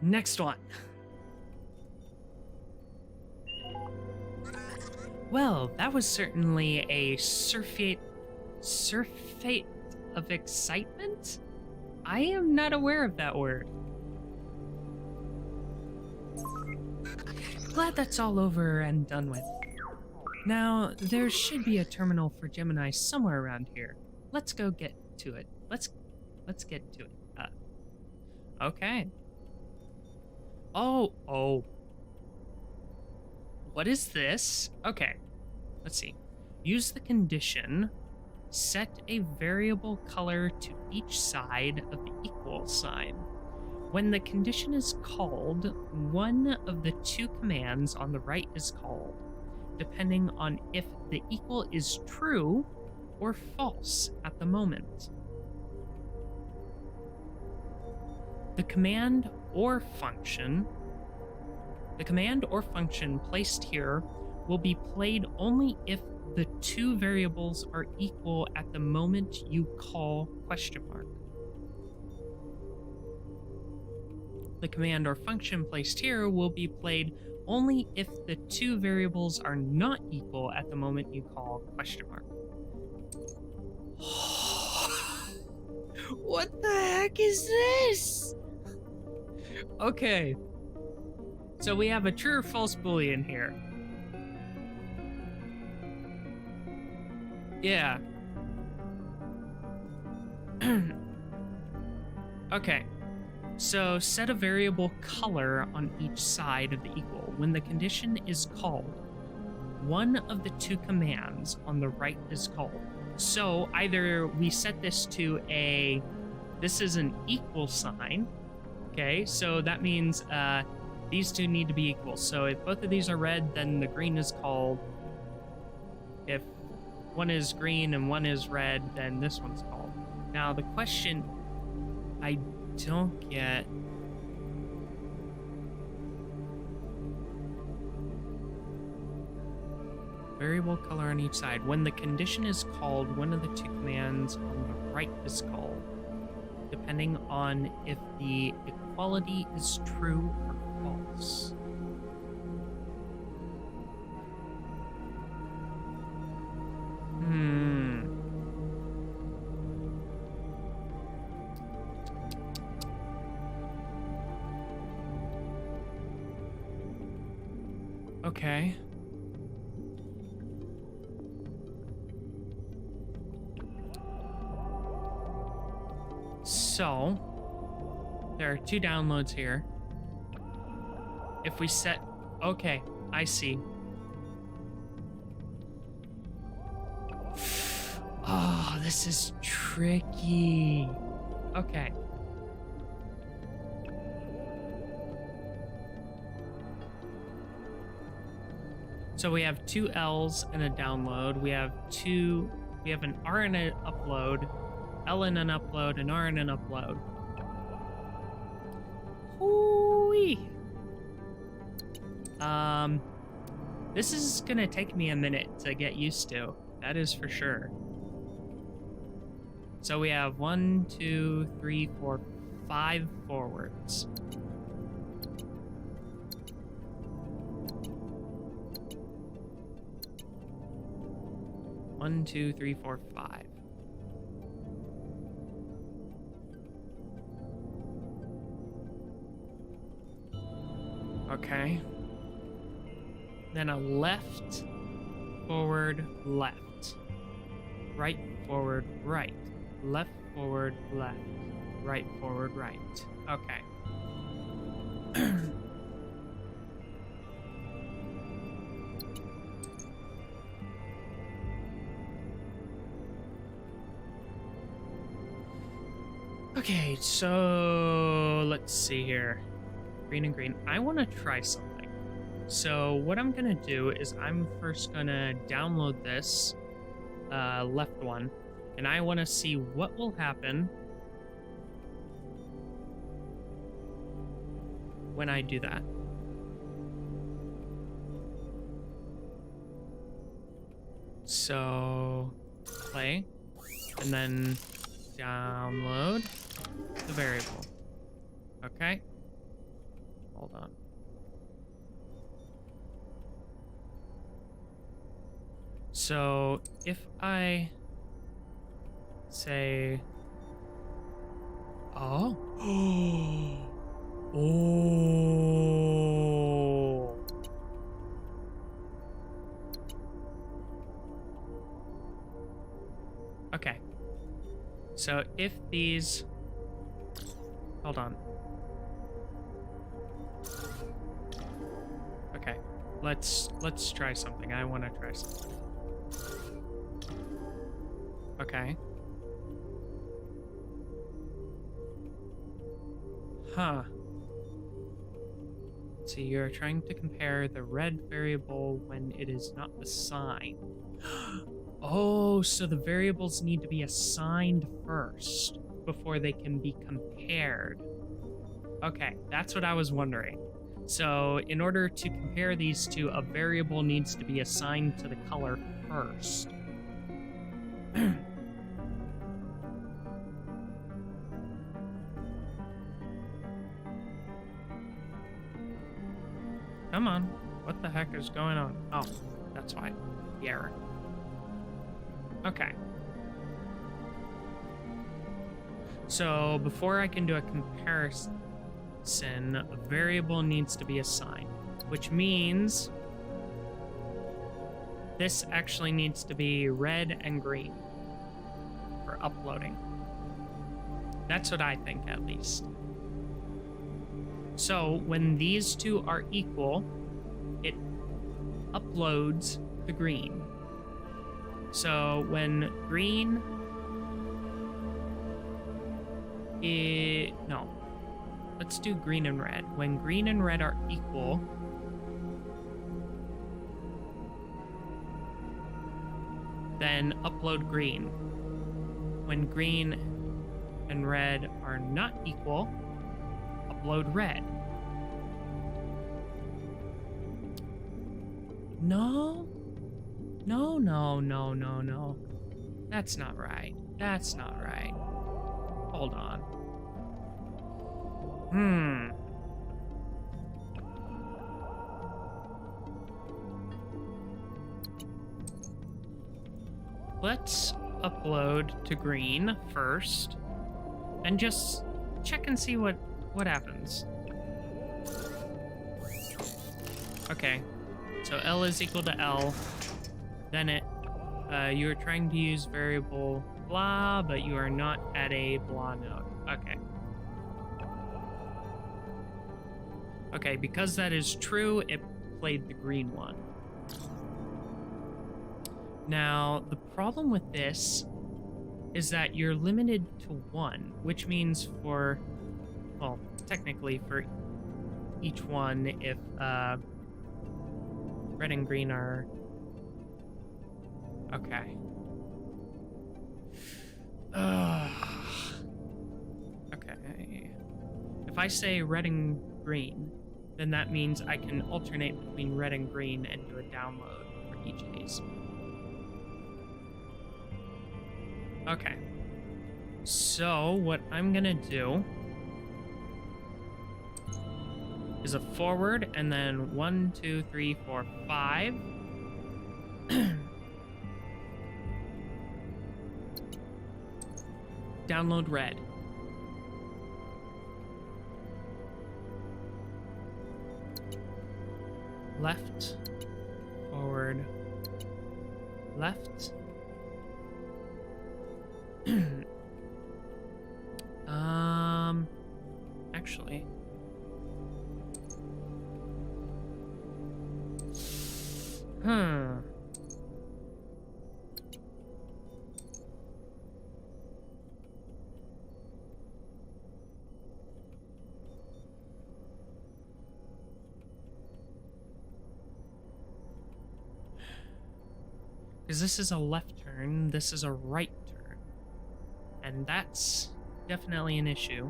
next one. Well, that was certainly a surfeit of excitement? I am not aware of that word. Glad that's all over and done with. Now, there should be a terminal for Gemini somewhere around here. Let's go get to it. Let's get to it. Okay. Oh. What is this? Okay. Let's see. Use the condition. Set a variable color to each side of the equal sign. When the condition is called, one of the two commands on the right is called, depending on if the equal is true or false at the moment. The command or function placed here will be played only if the two variables are equal at the moment you call ? The command or function placed here will be played only if the two variables are not equal at the moment you call ? What the heck is this? Okay. So we have a true or false boolean here. Yeah. Okay. So set a variable color on each side of the equal. When the condition is called, one of the two commands on the right is called. So either we set this to this is an equal sign. Okay, so that means these two need to be equal. So if both of these are red, then the green is called. If one is green and one is red, then this one's called. Now the question I don't get. Variable color on each side. When the condition is called, one of the two commands on the right is called, depending on if the equality is true or false. Okay. So, there are two downloads here. If we set... Okay, I see. Oh, this is tricky. Okay. So we have two L's and a download. We have an R and an upload, L and an upload, and R and an upload. Hoo-wee. This is gonna take me a minute to get used to. That is for sure. So we have 1, 2, 3, 4, 5 forwards. One, two, three, four, 5. Okay. Then a left, forward, left. Right, forward, right. Left, forward, left. Right, forward, right. Okay. Okay, so let's see here. Green and green. I want to try something. So what I'm going to do is I'm first going to download this left one, and I want to see what will happen when I do that. So play, and then download the variable. Okay. hold on. So if I say, oh, oh, okay. So if these, hold on. Okay, let's try something. I want to try something. Okay. Huh. See, you're trying to compare the red variable when it is not assigned. Oh, so the variables need to be assigned first before they can be compared. Okay, that's what I was wondering. So in order to compare these two, a variable needs to be assigned to the color first. Come on. What the heck is going on? Oh, that's why. The error. Okay. So before I can do a comparison, a variable needs to be assigned, which means this actually needs to be red and green for uploading. That's what I think, at least. So when these two are equal, it uploads the green. So when green no. Let's do green and red. When green and red are equal, then upload green. When green and red are not equal, upload red. No. No, no, no, no, no. That's not right. That's not right. Hold on. Let's upload to green first and just check and see what happens. Okay, so L is equal to L. Then you are trying to use variable blah, but you are not at a blah node. Okay. Okay, because that is true, it played the green one. Now, the problem with this is that you're limited to 1, which means for, well, technically for each one, if red and green are... Okay. Okay. If I say red and green, then that means I can alternate between red and green and do a download for each of these. Okay. So what I'm gonna do is a forward and then 1, 2, 3, 4, 5. Download red. Left, forward, left. Actually. Because this is a left turn, this is a right turn. And that's definitely an issue.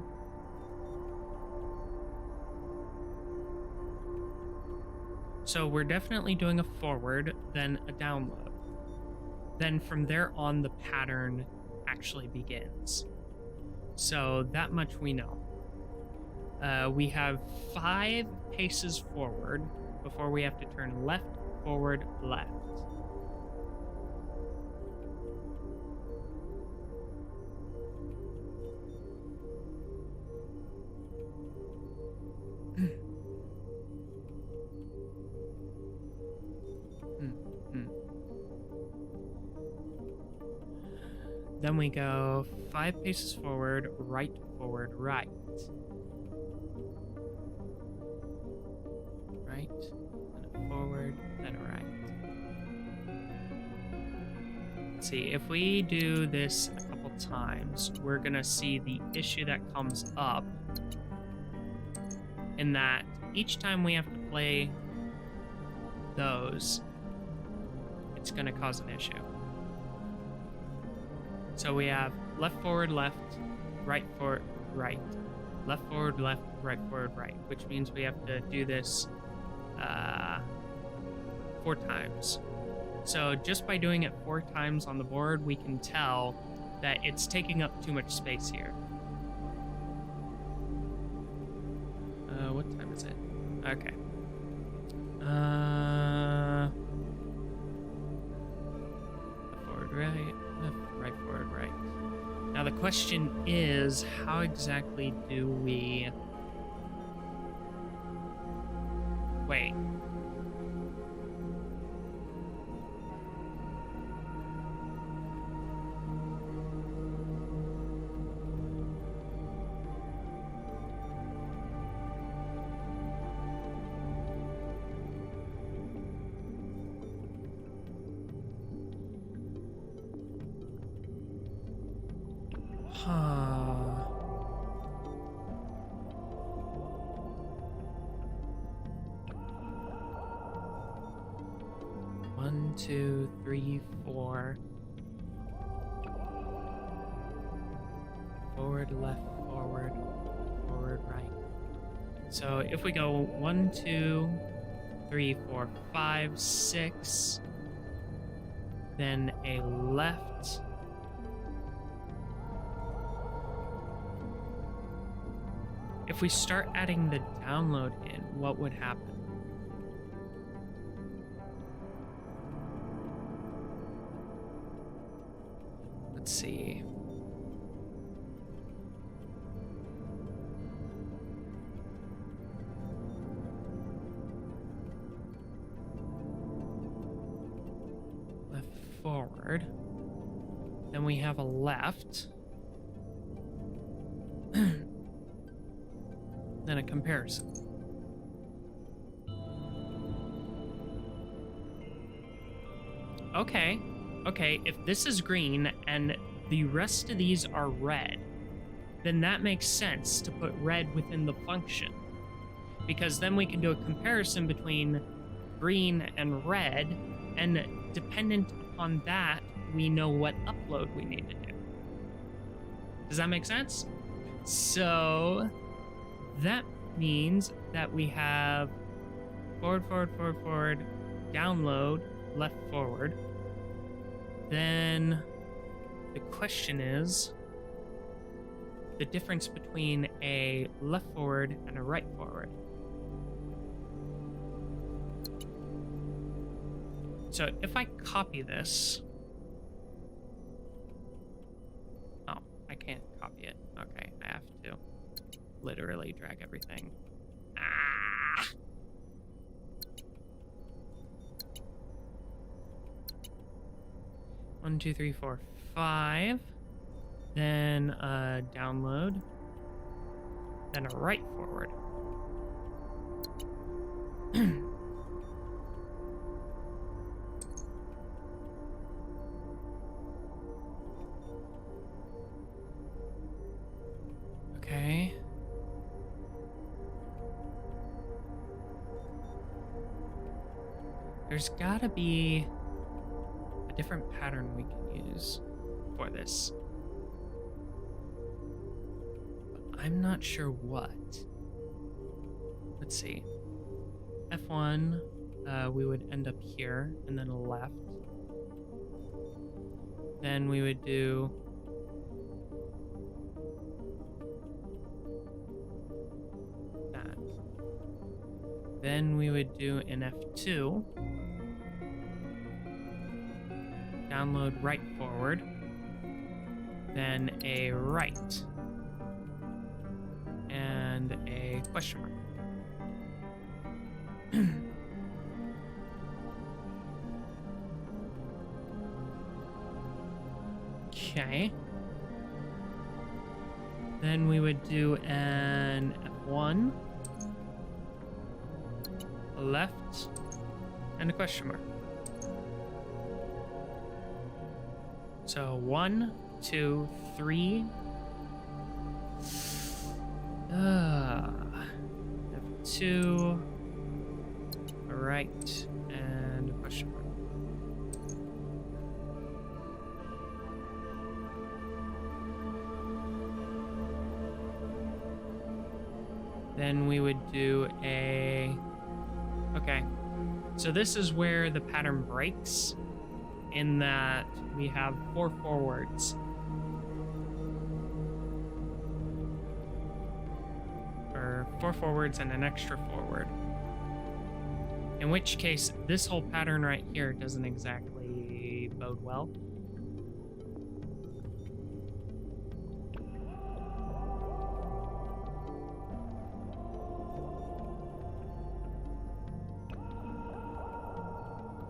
So we're definitely doing a forward, then a download. Then from there on, the pattern actually begins. So that much we know. We have 5 paces forward before we have to turn left, forward, left. Then we go 5 paces forward, right, forward, right. Right, then forward, then right. Let's see, if we do this a couple times, we're gonna see the issue that comes up in that each time we have to play those, it's gonna cause an issue. So we have left, forward, left, right, forward, right. Left, forward, left, right, forward, right. Which means we have to do this 4 times. So just by doing it 4 times on the board, we can tell that it's taking up too much space here. What time is it? Okay. Forward, right. Right, forward, right. Now the question is, how exactly do we... Wait. One, two, three, 4. Forward, left, forward, forward, right. So if we go 1, 2, 3, 4, 5, 6, then a left. If we start adding the download in, what would happen? Let's see. Left, forward. Then we have a left. Then a comparison. Okay, if this is green and the rest of these are red, then that makes sense to put red within the function. Because then we can do a comparison between green and red, and dependent upon that, we know what upload we need to do. Does that make sense? So that means that we have forward, forward, forward, forward, download, left, forward. Then the question is the difference between a left forward and a right forward. So if I copy this, oh, I can't copy it. Okay, I have to literally drag everything. Ah! One, two, three, 4, 5. Then a download. Then a right forward. Okay. There's gotta be a different pattern we can use for this. But I'm not sure what. Let's see. F1, we would end up here, and then a left. Then we would do... Then we would do an F2. Download right forward. Then a right. And a question mark. Okay. Then we would do an F1, a left, and a question mark. So 1, 2, 3. F2, a right, and a question mark. Then we would do a... Okay. So this is where the pattern breaks, in that we have 4 forwards. Or 4 forwards and an extra forward. In which case, this whole pattern right here doesn't exactly bode well.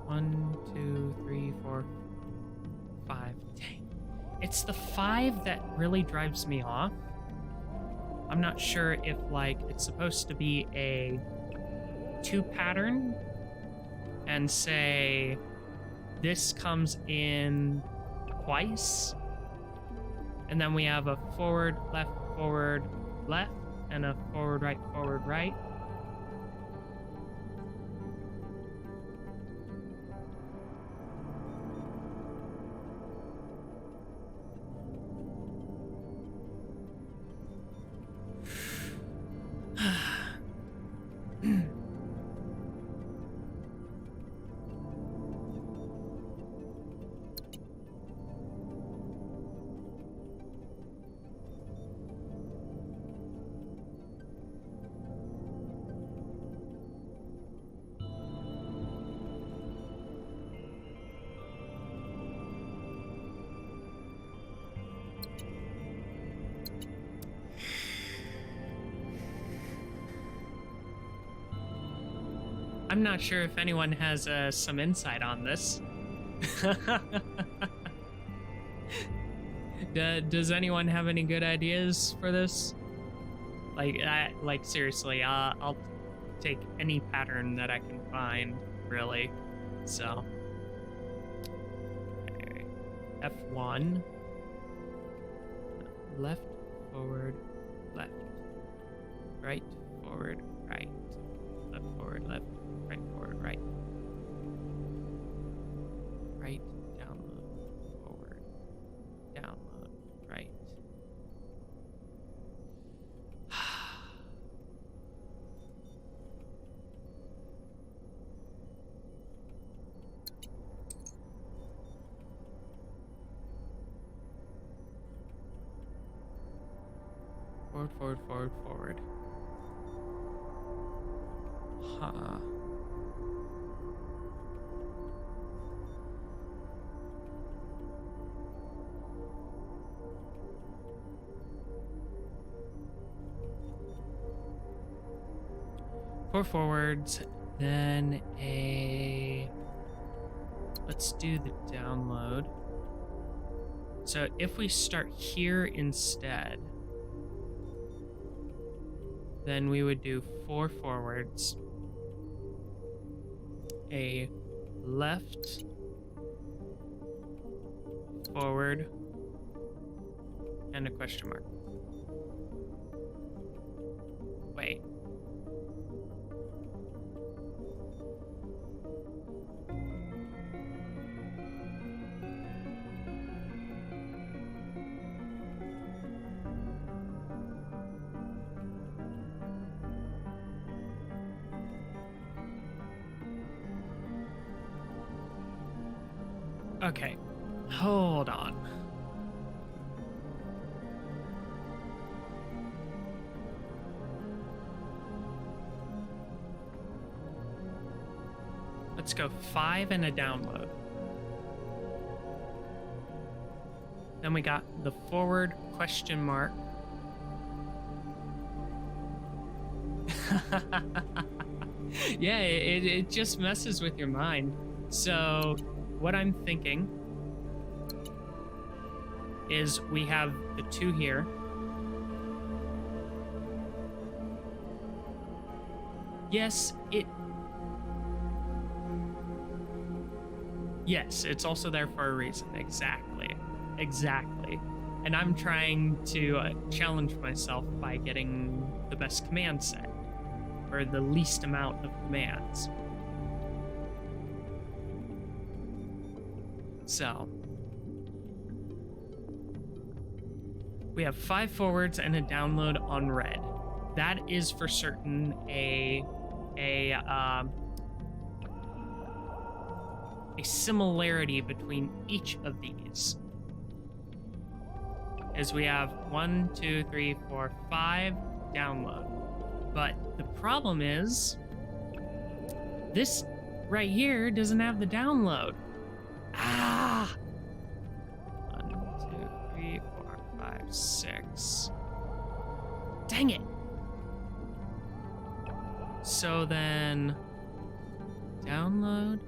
One, 2, 3, 4, 5. Dang. It's the 5 that really drives me off. I'm not sure if, like, it's supposed to be a 2 pattern and say this comes in twice, and then we have a forward, left, and a forward, right. I'm not sure if anyone has some insight on this. Does anyone have any good ideas for this? Like seriously, I'll take any pattern that I can find, really. So, okay. F1, left, forward, left, right, forward, right, left, forward, left. Right, forward, right. Right, download, forward, download, right. Forward, forward, forward, forward. Huh. Four forwards, then a... Let's do the download. So if we start here instead, then we would do 4 forwards, a left, forward, and a question mark. Wait. Okay, hold on. let's go 5 and a download. Then we got the forward question mark. Yeah, it just messes with your mind. So what I'm thinking is we have the 2 here. Yes, Yes, it's also there for a reason. Exactly. And I'm trying to challenge myself by getting the best command set, or the least amount of commands. So, we have 5 forwards and a download on red. That is for certain a similarity between each of these. As we have 1, 2, 3, 4, 5 download. But the problem is, this right here doesn't have the download. 1, 2, 3, 4, 5, 6. Dang it. So then, download.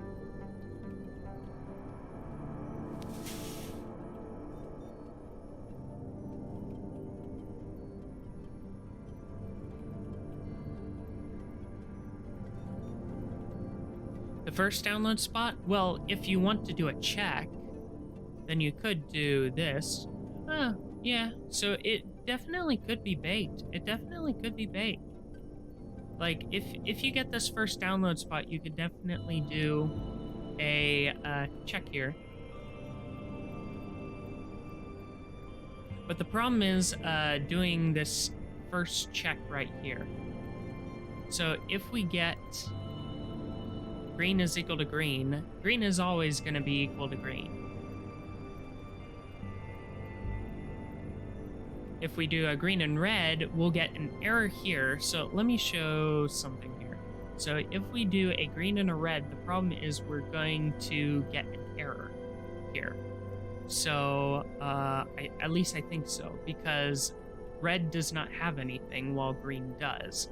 The first download spot? Well, if you want to do a check, then you could do this. Yeah, so it definitely could be baked. Like, if you get this first download spot, you could definitely do a check here. But the problem is doing this first check right here. So if we get green is equal to green, green is always going to be equal to green. If we do a green and red, we'll get an error here. So let me show something here. So if we do a green and a red, the problem is we're going to get an error here. So at least I think so, because red does not have anything while green does.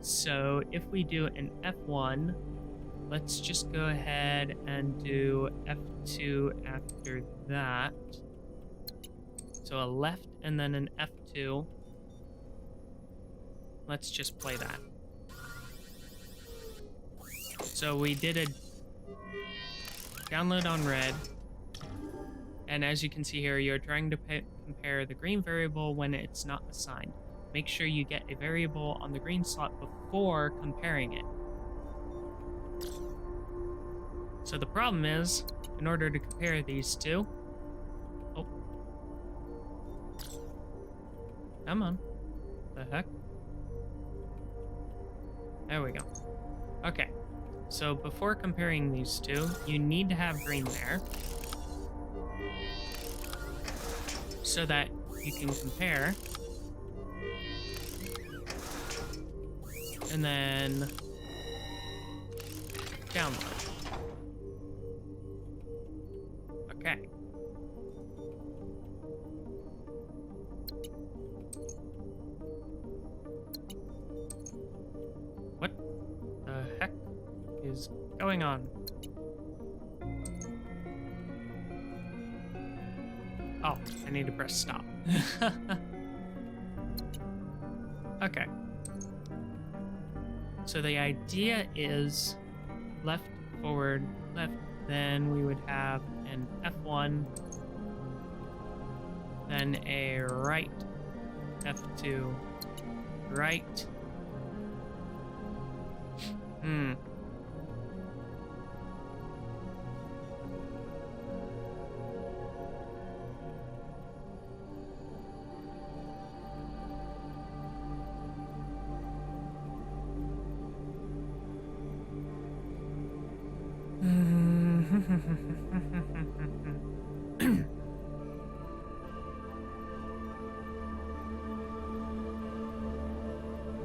So if we do an F1, let's just go ahead and do F2 after that. So a left and then an F2. Let's just play that. So we did a download on red. And as you can see here, you're trying to compare the green variable when it's not assigned. Make sure you get a variable on the green slot before comparing it. So the problem is, in order to compare these two... Oh. Come on. The heck? There we go. Okay. So before comparing these two, you need to have green there, so that you can compare. And then download. Okay. What the heck is going on? Oh, I need to press stop. Okay. So the idea is left, forward, left, then we would have an F1, then a right, F2, right.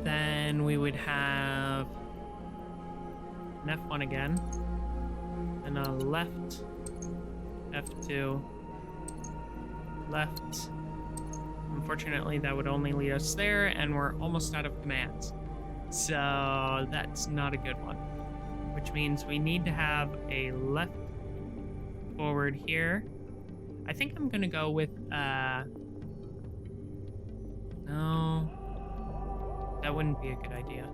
Then we would have an F1 again. and a left, F2, left. Unfortunately, that would only lead us there, and we're almost out of commands. So that's not a good one. Which means we need to have a left forward here. I think I'm gonna go with, no, that wouldn't be a good idea.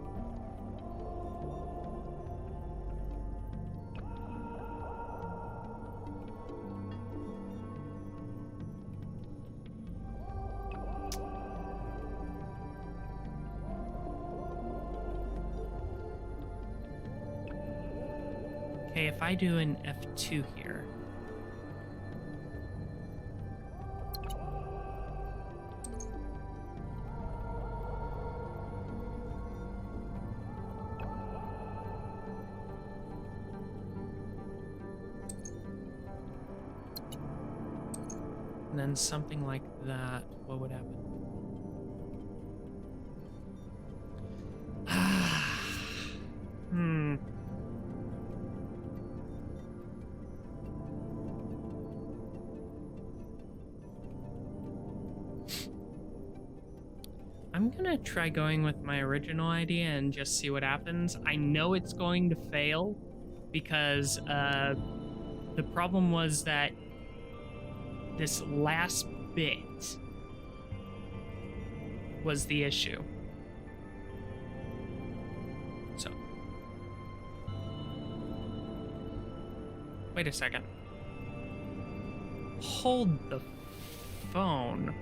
Okay, if I do an F2 here. And then something like that, what would happen? I'm gonna try going with my original idea and just see what happens. I know it's going to fail because the problem was that this last bit was the issue. So, wait a second. Hold the phone.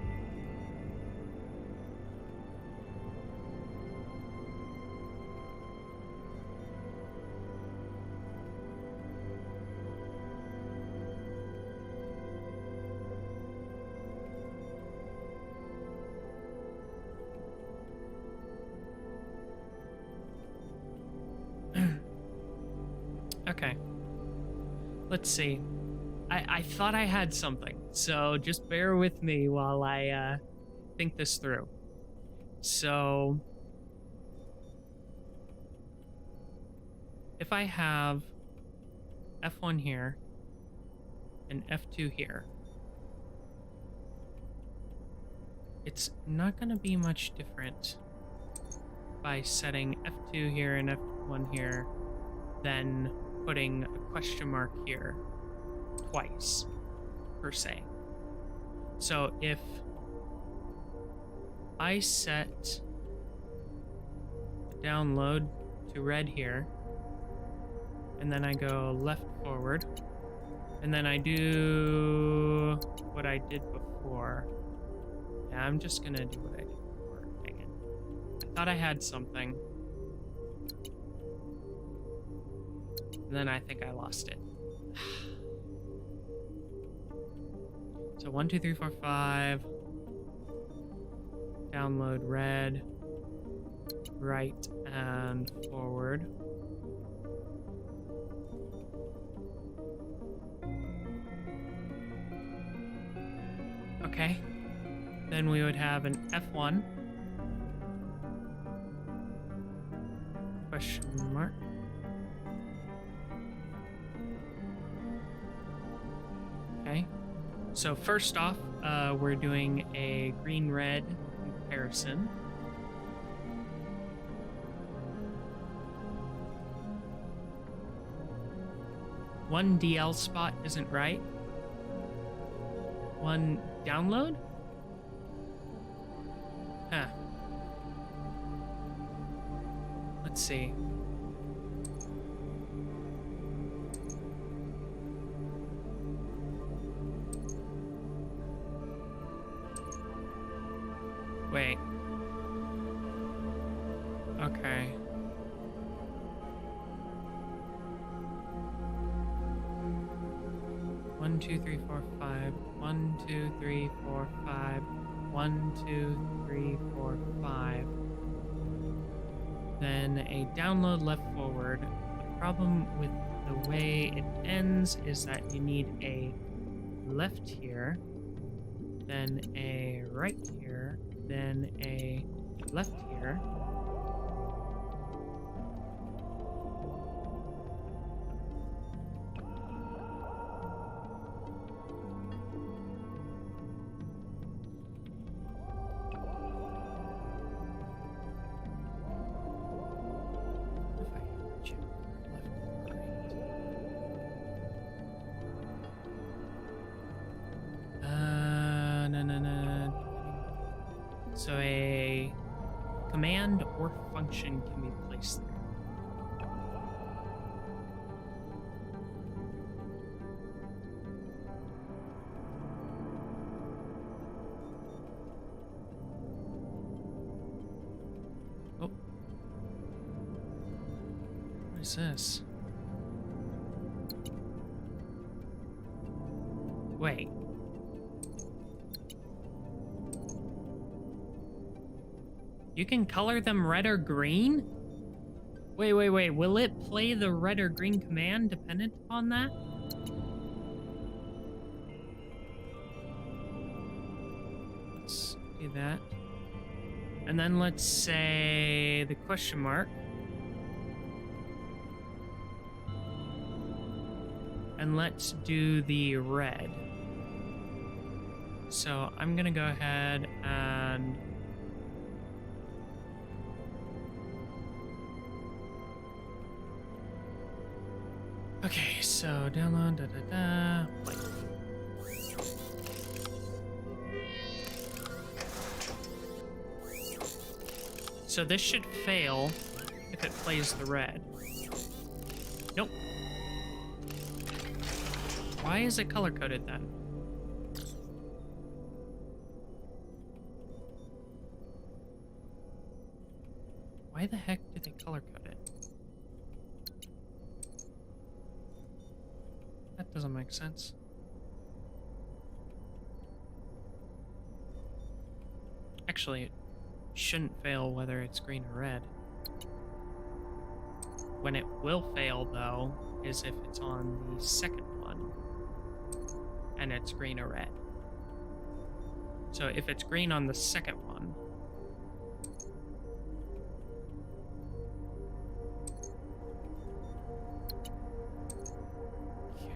Okay. Let's see. I thought I had something, so just bear with me while I think this through. So, if I have F1 here and F2 here, it's not going to be much different by setting F2 here and F1 here than putting a question mark here twice, per se. So if I set download to red here, and then I go left forward, and then I do what I did before. Yeah, I'm just gonna do what I did before. Dang it. I thought I had something. And then I think I lost it. So 1, 2, 3, 4, 5. Download red, right, and forward. Okay. Then we would have an F1. Question mark. Okay. So first off, we're doing a green-red comparison. One DL spot isn't right. One download? Huh. Let's see. Wait. Okay. One, 2, 3, 4, 5. 1, 2, 3, 4, 5. 1, 2, 3, 4, 5. Then a download left forward. The problem with the way it ends is that you need a left here, then a right here, then a left here. So a command or function can be placed there. Oh. What is this? Wait. You can color them red or green? Wait. Will it play the red or green command dependent upon that? Let's do that. And then let's say the question mark. And let's do the red. So I'm gonna go ahead and okay, so download blank. So this should fail if it plays the red. Nope. Why is it color-coded then? Why the heck did they color-code it? That doesn't make sense. Actually, it shouldn't fail whether it's green or red. When it will fail, though, is if it's on the second one and it's green or red. So if it's green on the second one,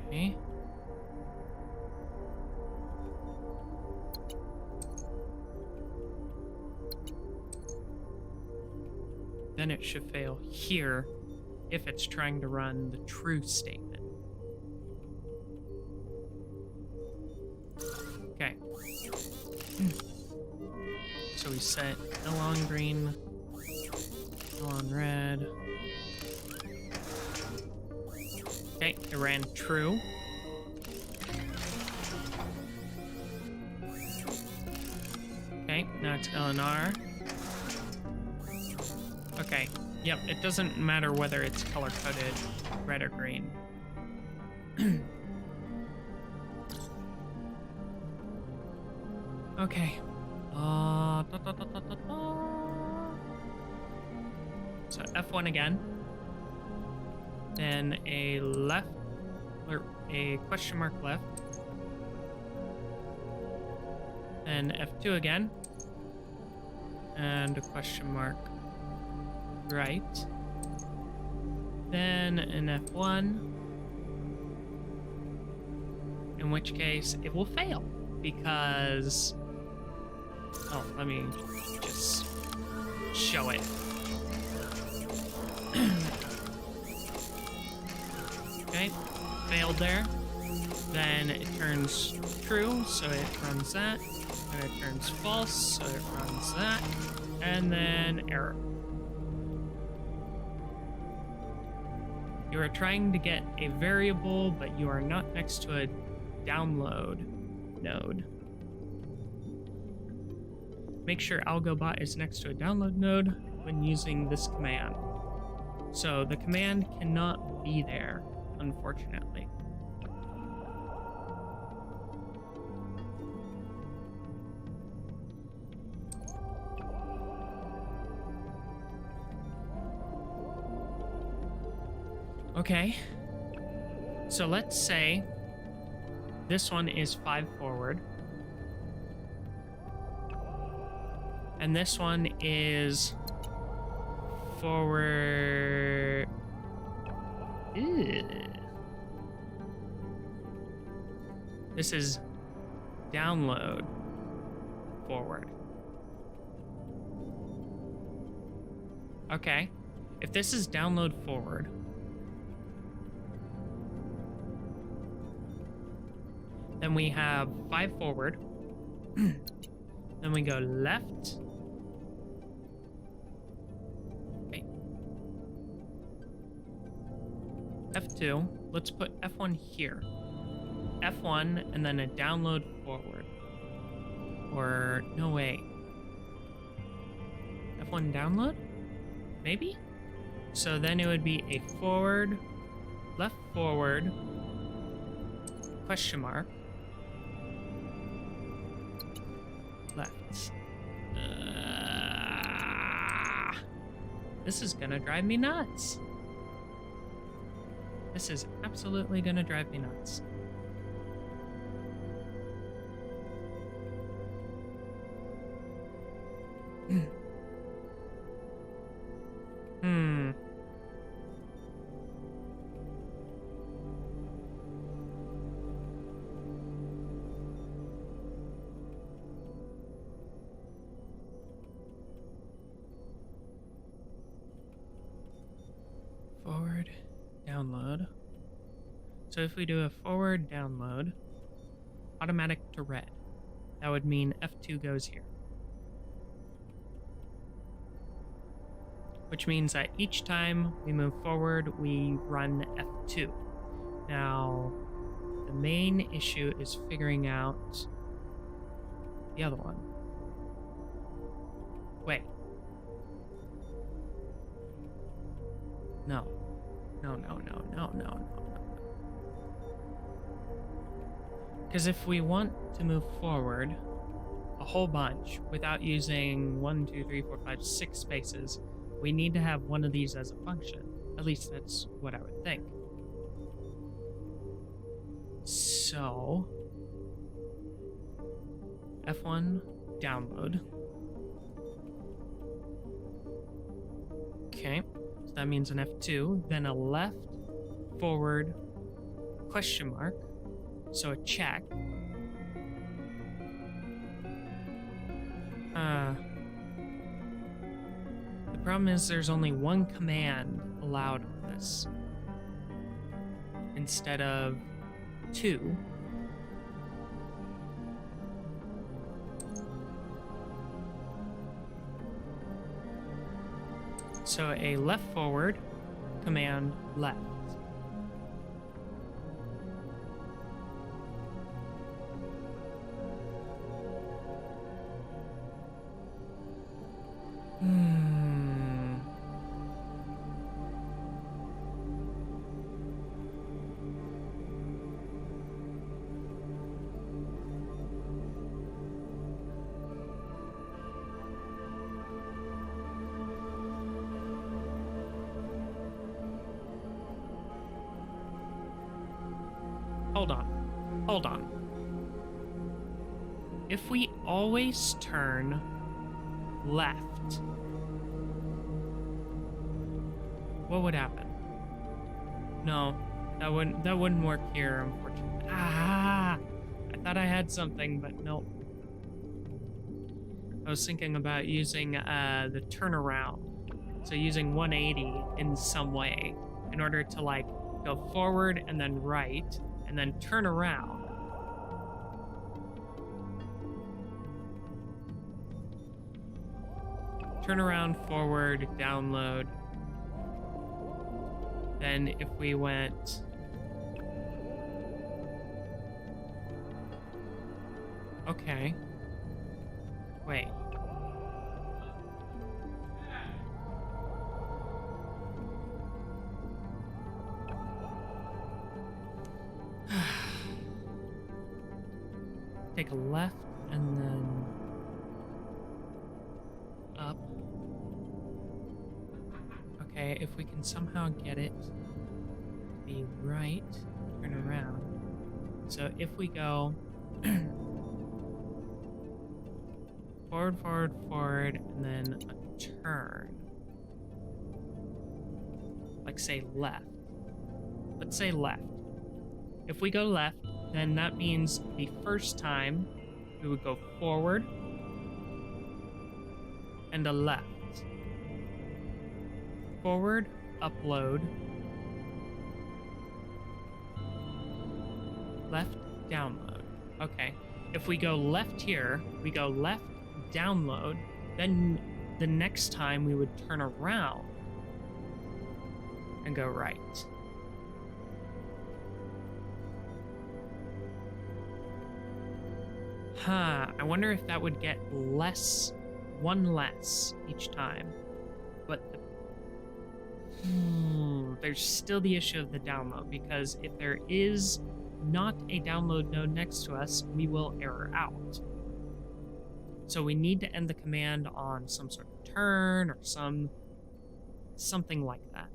okay. Then it should fail here if it's trying to run the true statement. Okay. So we set L on green, L on red. Okay, it ran true. Okay, now it's L and R. Okay, yep, it doesn't matter whether it's color-coded red or green. Okay. So F1 again. Then a left, or a question mark left. Then F2 again. And a question mark right. Then an F1. In which case it will fail because... Oh, let me just show it. Okay, failed there. Then it turns true, so it runs that. And it turns false, so it runs that. And then error. You are trying to get a variable, but you are not next to a download node. Make sure Algo Bot is next to a download node when using this command. So the command cannot be there, unfortunately. Okay, so let's say this one is 5 forward. And this one is forward. Ew. This is download forward. Okay, if this is download forward, then we have 5 forward. Then we go left, F2. Let's put F1 here. F1 and then a download forward. Or, no way. F1 download? Maybe? So then it would be a forward, left forward, question mark, left. This is gonna drive me nuts. This is absolutely gonna drive me nuts. Forward download. So if we do a forward download, automatic to red, that would mean F2 goes here. Which means that each time we move forward, we run F2. Now, the main issue is figuring out the other one. Wait. No. No. Because if we want to move forward a whole bunch without using 1, 2, 3, 4, 5, 6 spaces, we need to have one of these as a function. At least that's what I would think. So, F1 download. Okay, so that means an F2, then a left forward question mark, so a check. The problem is there's only one command allowed with this instead of 2. So a left forward command left. Hold on. If we always turn left, what would happen? No, that wouldn't work here, unfortunately. I thought I had something, but nope. I was thinking about using the turnaround. So using 180 in some way in order to like go forward and then right and then turn around. Turn around, forward, download. Then if we went... Okay. Wait. Take a left and then up. Okay, if we can somehow get it to be right, turn around. So if we go forward, forward, forward, and then a turn. Like say left. Let's say left. If we go left, then that means the first time we would go forward and a left. Forward, upload. Left, download. Okay. If we go left here, we go left, download, then the next time we would turn around and go right. I wonder if that would get one less each time. But there's still the issue of the download, because if there is not a download node next to us, we will error out. So we need to end the command on some sort of turn or something like that.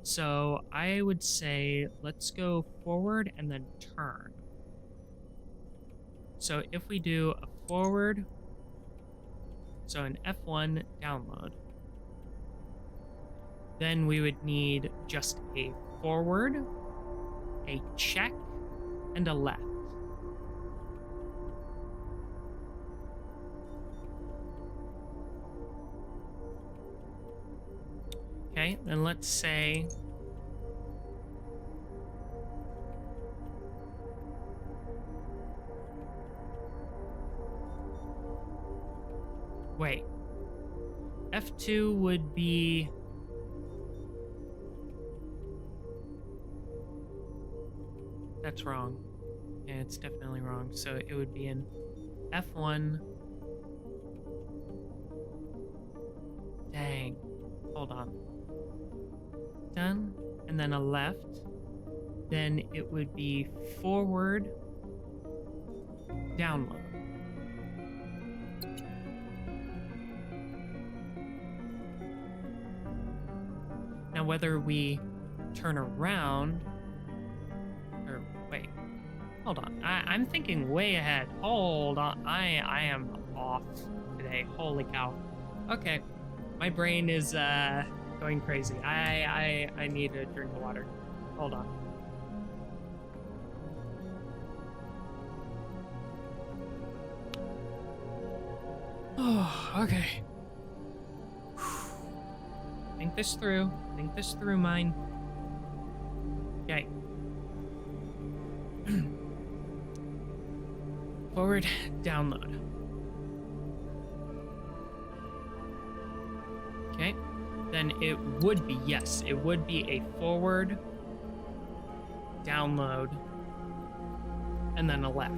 So I would say let's go forward and then turn. So if we do a forward, so an F1 download, then we would need just a forward, a check, and a left. Okay, then let's say wait. F2 would be that's wrong. Yeah, it's definitely wrong. So it would be an F1. Dang. Hold on. Done. And then a left. Then it would be forward, download. Now, whether we turn around, or wait, hold on. I'm thinking way ahead. Hold on. I am off today. Holy cow. Okay. My brain is going crazy. I need a drink of water. Hold on. Oh, okay. Think this through. Think this through, mine. Okay. Forward, download. Okay. Then it would be, yes, it would be a forward, download, and then a left.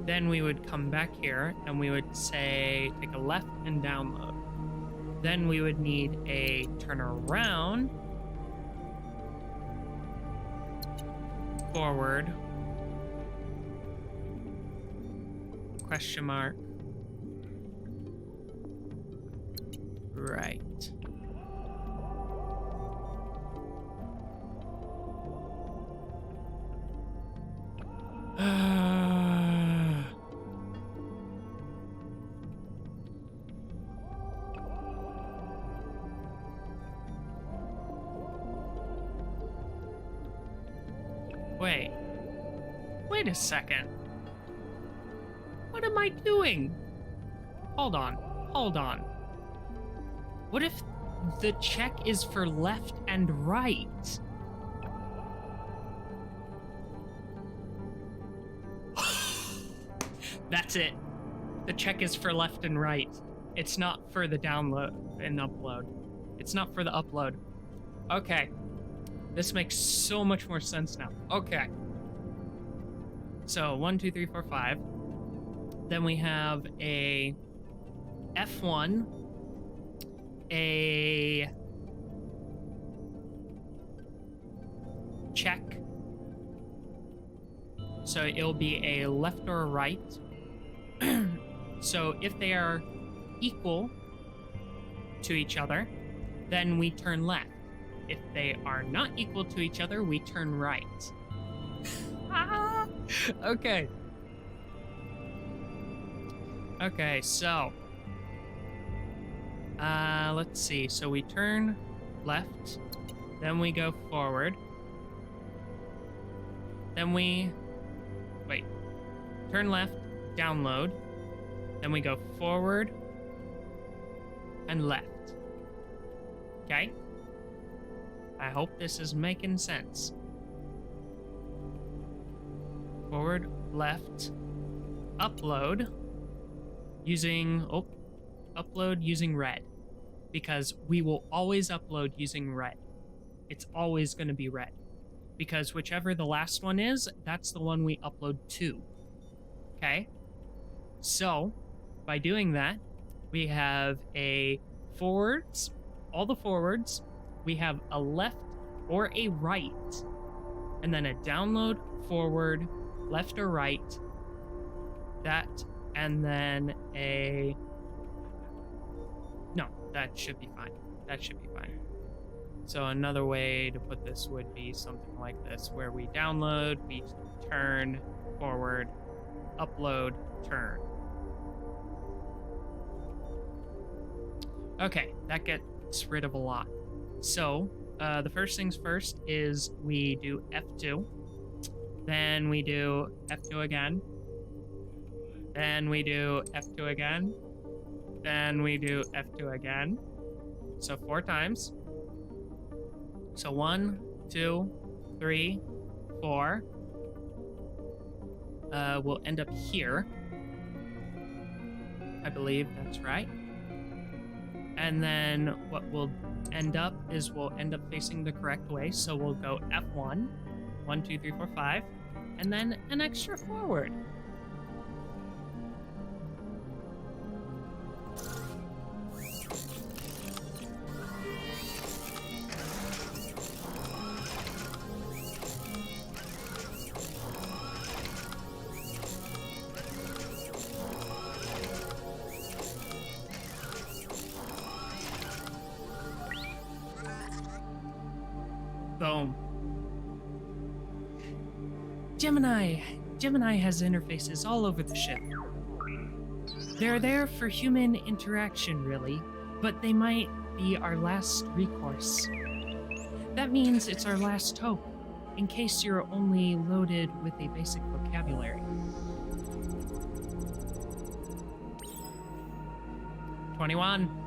Then we would come back here and we would say, take a left and download. Then we would need a turn around, forward, question mark, right. Wait a second. What am I doing? Hold on. What if the check is for left and right? That's it. The check is for left and right. It's not for the download and upload. It's not for the upload. Okay. This makes so much more sense now. Okay. So 1, 2, 3, 4, 5. Then we have a F1, a check. So it'll be a left or a right. So if they are equal to each other, then we turn left. If they are not equal to each other, we turn right. Okay. Okay, so let's see. So we turn left, then we go forward. Then we turn left, download. Then we go forward and left. Okay? I hope this is making sense. Forward, left, upload using red, because we will always upload using red. It's always going to be red, because whichever the last one is, that's the one we upload to. Okay. So, by doing that, we have a forwards, all the forwards, we have a left or a right, and then a download, forward, left or right, that, and then a... No, that should be fine. That should be fine. So another way to put this would be something like this, where we download, we turn, forward, upload, turn. Okay, that gets rid of a lot. So, the first things first is we do F2, then we do F2 again, then we do F2 again, then we do F2 again. So 4 times. So 1, 2, 3, 4. We'll end up here. I believe that's right. And then what we'll end up is we'll end up facing the correct way. So we'll go F1, 1, 2, 3, 4, 5, and then an extra forward. Boom. Gemini has interfaces all over the ship. They're there for human interaction, really, but they might be our last recourse. That means it's our last hope, in case you're only loaded with a basic vocabulary. 21.